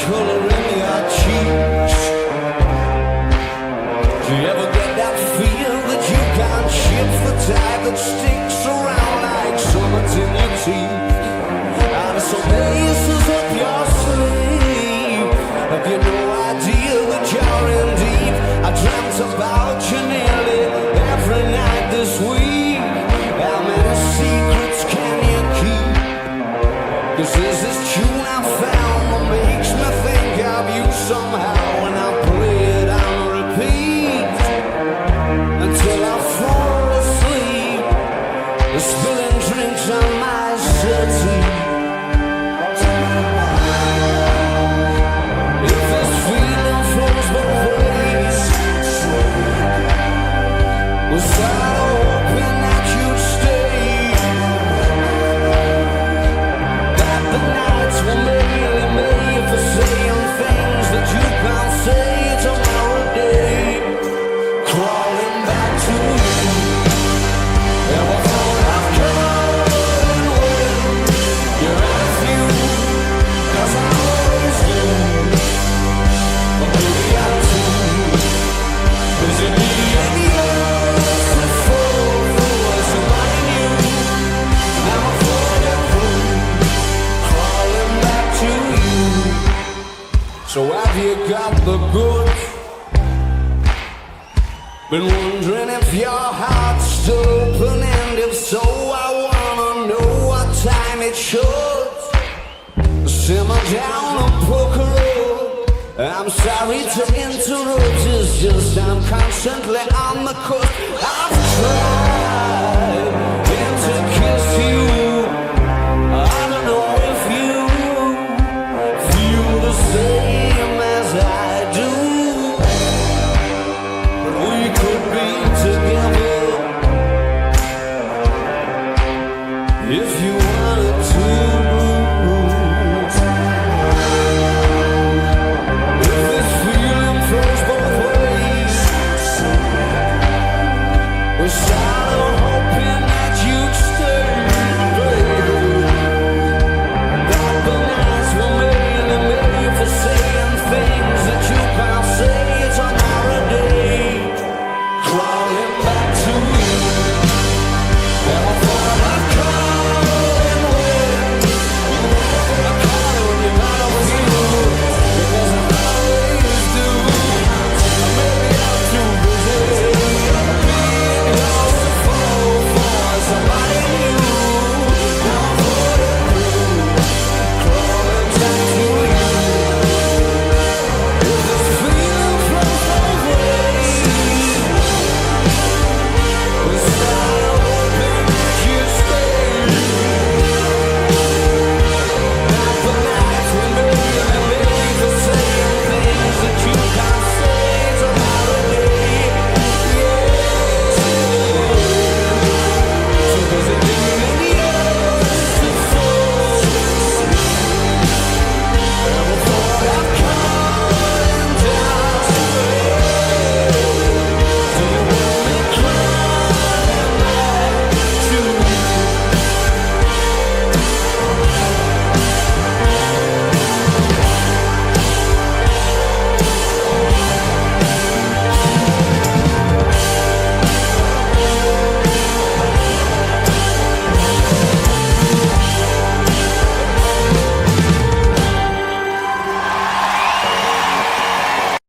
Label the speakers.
Speaker 1: color in your cheeks. Do you ever get that feel that you can't shift the tide that sticks around like summits in your teeth? And some aces up your sleeve. Have you no idea that you're in deep? I dreamt about you nearly every night this week. How many secrets can you keep? 'Cause there's this tune I found that makes me think of you somehow, and I play it on repeat until I fall asleep, spilling drinks on my settee. If this feeling flows both ways, was I hoping that you'd stay? That the nights were merely made for saying things that you can't say tomorrow day. Crawling back to you. Ever thought I'd come when you're with you? 'Cause I always do. But maybe I do. Is it me any else that falls for somebody new? Now I'm falling through, crawling back to you. So have you got the goods? Been wondering if your heart's still open, and if so, I wanna know what time it should. Simmer down a poker road. I'm sorry to interrupt, it's just I'm constantly on the coast. I've tried